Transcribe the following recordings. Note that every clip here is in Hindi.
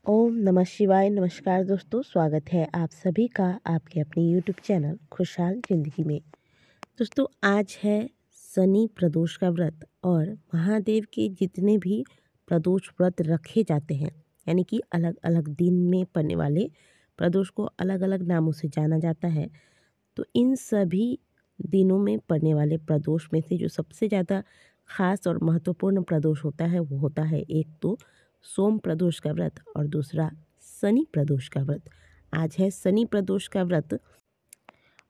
ओम नमः शिवाय। नमस्कार दोस्तों, स्वागत है आप सभी का आपके अपने यूट्यूब चैनल खुशहाल ज़िंदगी में। दोस्तों, आज है शनि प्रदोष का व्रत और महादेव के जितने भी प्रदोष व्रत रखे जाते हैं, यानी कि अलग अलग दिन में पड़ने वाले प्रदोष को अलग अलग नामों से जाना जाता है। तो इन सभी दिनों में पड़ने वाले प्रदोष में से जो सबसे ज़्यादा खास और महत्वपूर्ण प्रदोष होता है वो होता है एक तो सोम प्रदोष का व्रत और दूसरा शनि प्रदोष का व्रत। आज है शनि प्रदोष का व्रत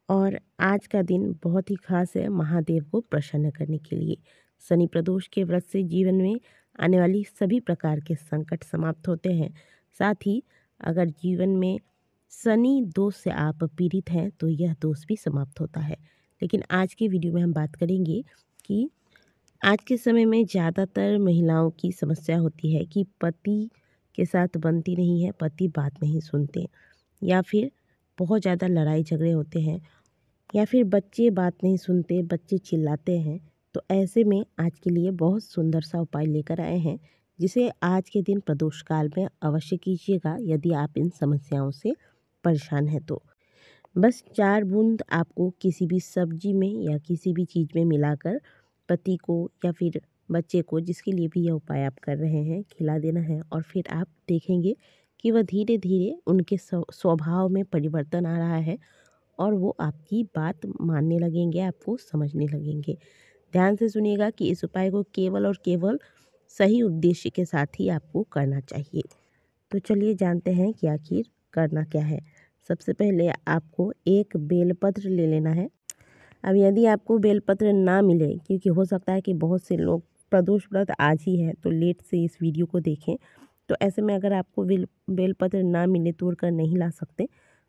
और आज का दिन बहुत ही खास है महादेव को प्रसन्न करने के लिए। शनि प्रदोष के व्रत से जीवन में आने वाली सभी प्रकार के संकट समाप्त होते हैं। साथ ही अगर जीवन में शनि दोष से आप पीड़ित हैं तो यह दोष भी समाप्त होता है। लेकिन आज की वीडियो में हम बात करेंगे कि आज के समय में ज़्यादातर महिलाओं की समस्या होती है कि पति के साथ बनती नहीं है, पति बात नहीं सुनते, या फिर बहुत ज़्यादा लड़ाई झगड़े होते हैं, या फिर बच्चे बात नहीं सुनते, बच्चे चिल्लाते हैं। तो ऐसे में आज के लिए बहुत सुंदर सा उपाय लेकर आए हैं, जिसे आज के दिन प्रदोष काल में अवश्य कीजिएगा यदि आप इन समस्याओं से परेशान हैं तो। बस 4 बूंद आपको किसी भी सब्जी में या किसी भी चीज़ में मिलाकर पति को या फिर बच्चे को, जिसके लिए भी यह उपाय आप कर रहे हैं, खिला देना है। और फिर आप देखेंगे कि वह धीरे धीरे उनके स्वभाव में परिवर्तन आ रहा है और वो आपकी बात मानने लगेंगे, आपको समझने लगेंगे। ध्यान से सुनिएगा कि इस उपाय को केवल और केवल सही उद्देश्य के साथ ही आपको करना चाहिए। तो चलिए जानते हैं कि आखिर करना क्या है। सबसे पहले आपको एक बेलपत्र ले लेना है। अब यदि आपको बेलपत्र ना मिले, क्योंकि हो सकता है कि बहुत से लोग प्रदोष व्रत आज ही है तो लेट से इस वीडियो को देखें, तो ऐसे में अगर आपको बेलपत्र ना मिले, तोड़ कर नहीं ला सकते,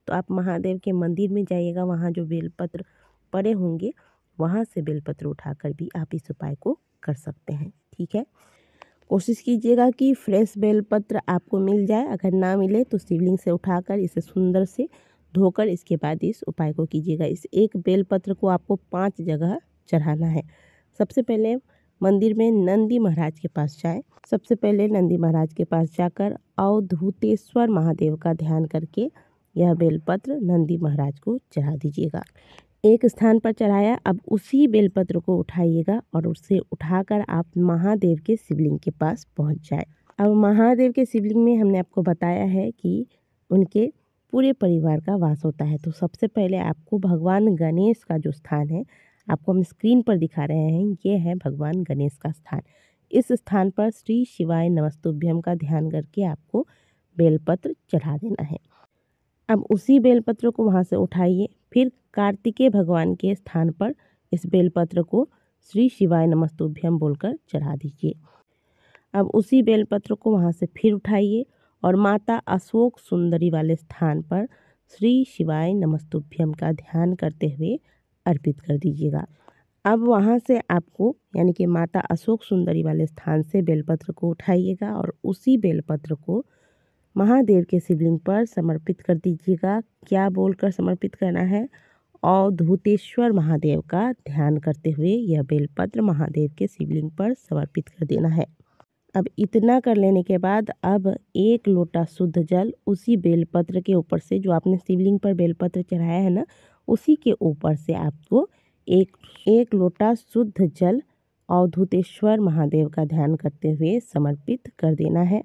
तो आप महादेव के मंदिर में जाइएगा। वहाँ जो बेलपत्र पड़े होंगे वहाँ से बेलपत्र उठाकर भी आप इस उपाय को कर सकते हैं। ठीक है, कोशिश कीजिएगा कि फ्रेश बेलपत्र आपको मिल जाए। अगर ना मिले तो शिवलिंग से उठाकर इसे सुंदर से धोकर इसके बाद इस उपाय को कीजिएगा। इस एक बेलपत्र को आपको 5 जगह चढ़ाना है। सबसे पहले मंदिर में नंदी महाराज के पास जाएं। सबसे पहले नंदी महाराज के पास जाकर अवधूतेश्वर महादेव का ध्यान करके यह बेलपत्र नंदी महाराज को चढ़ा दीजिएगा। एक स्थान पर चढ़ाया, अब उसी बेलपत्र को उठाइएगा और उसे उठाकर आप महादेव के शिवलिंग के पास पहुंच जाए। अब महादेव के शिवलिंग में हमने आपको बताया है कि उनके पूरे परिवार का वास होता है। तो सबसे पहले आपको भगवान गणेश का जो स्थान है, आपको हम स्क्रीन पर दिखा रहे हैं, ये है भगवान गणेश का स्थान। इस स्थान पर श्री शिवाय नमस्तुभ्यम का ध्यान करके आपको बेलपत्र चढ़ा देना है। अब उसी बेलपत्र को वहाँ से उठाइए, फिर कार्तिकेय भगवान के स्थान पर इस बेलपत्र को श्री शिवाय नमस्तुभ्यम बोलकर चढ़ा दीजिए। अब उसी बेलपत्र को वहाँ से फिर उठाइए और माता अशोक सुंदरी वाले स्थान पर श्री शिवाय नमस्तुभ्यम का ध्यान करते हुए अर्पित कर दीजिएगा। अब वहाँ से आपको, यानी कि माता अशोक सुंदरी वाले स्थान से बेलपत्र को उठाइएगा और उसी बेलपत्र को महादेव के शिवलिंग पर समर्पित कर दीजिएगा। क्या बोलकर समर्पित करना है? अवधूतेश्वर महादेव का ध्यान करते हुए यह बेलपत्र महादेव के शिवलिंग पर समर्पित कर देना है। अब इतना कर लेने के बाद अब 1 लोटा शुद्ध जल उसी बेलपत्र के ऊपर से, जो आपने शिवलिंग पर बेलपत्र चढ़ाया है ना, उसी के ऊपर से आपको एक लोटा शुद्ध जल अवधूतेश्वर महादेव का ध्यान करते हुए समर्पित कर देना है।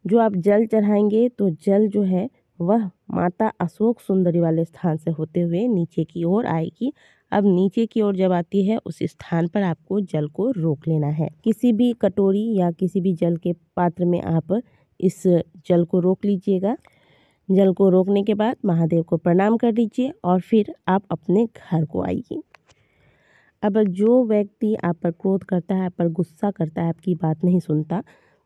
जो आप जल चढ़ाएंगे तो जल जो है वह माता अशोक सुंदरी वाले स्थान से होते हुए नीचे की ओर आएगी। अब नीचे की ओर जब आती है, उस स्थान पर आपको जल को रोक लेना है। किसी भी कटोरी या किसी भी जल के पात्र में आप इस जल को रोक लीजिएगा। जल को रोकने के बाद महादेव को प्रणाम कर लीजिए और फिर आप अपने घर को आइए। अब जो व्यक्ति आप पर क्रोध करता है, आप पर गुस्सा करता है, आपकी बात नहीं सुनता,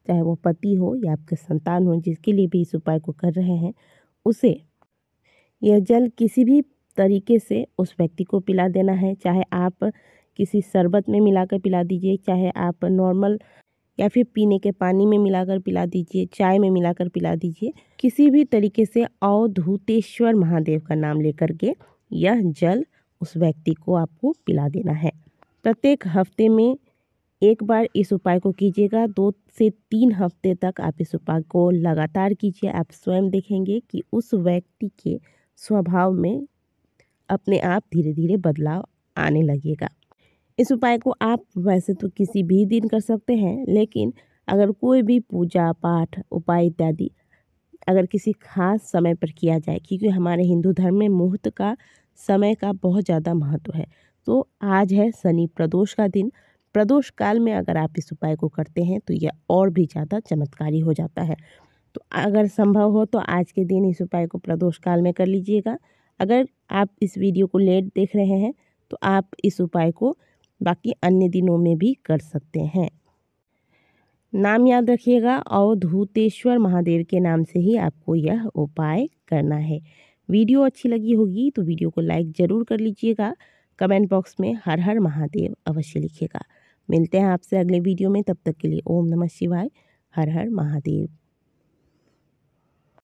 चाहे वो पति हो या आपके संतान हो, जिसके लिए भी इस उपाय को कर रहे हैं, उसे यह जल किसी भी तरीके से उस व्यक्ति को पिला देना है। चाहे आप किसी शरबत में मिलाकर पिला दीजिए, चाहे आप नॉर्मल या फिर पीने के पानी में मिलाकर पिला दीजिए, चाय में मिलाकर पिला दीजिए। किसी भी तरीके से अवधूतेश्वर महादेव का नाम लेकर के यह जल उस व्यक्ति को आपको पिला देना है। प्रत्येक हफ्ते में एक बार इस उपाय को कीजिएगा, 2 से 3 हफ्ते तक आप इस उपाय को लगातार कीजिए। आप स्वयं देखेंगे कि उस व्यक्ति के स्वभाव में अपने आप धीरे धीरे बदलाव आने लगेगा। इस उपाय को आप वैसे तो किसी भी दिन कर सकते हैं, लेकिन अगर कोई भी पूजा पाठ उपाय इत्यादि अगर किसी खास समय पर किया जाए, क्योंकि हमारे हिंदू धर्म में मुहूर्त का समय का बहुत ज़्यादा महत्व है। तो आज है शनि प्रदोष का दिन। प्रदोष काल में अगर आप इस उपाय को करते हैं तो यह और भी ज़्यादा चमत्कारी हो जाता है। तो अगर संभव हो तो आज के दिन इस उपाय को प्रदोष काल में कर लीजिएगा। अगर आप इस वीडियो को लेट देख रहे हैं तो आप इस उपाय को बाकी अन्य दिनों में भी कर सकते हैं। नाम याद रखिएगा, अवधूतेश्वर महादेव के नाम से ही आपको यह उपाय करना है। वीडियो अच्छी लगी होगी तो वीडियो को लाइक ज़रूर कर लीजिएगा। कमेंट बॉक्स में हर हर महादेव अवश्य लिखिएगा। मिलते हैं आपसे अगले वीडियो में, तब तक के लिए ओम नमः शिवाय, हर हर महादेव।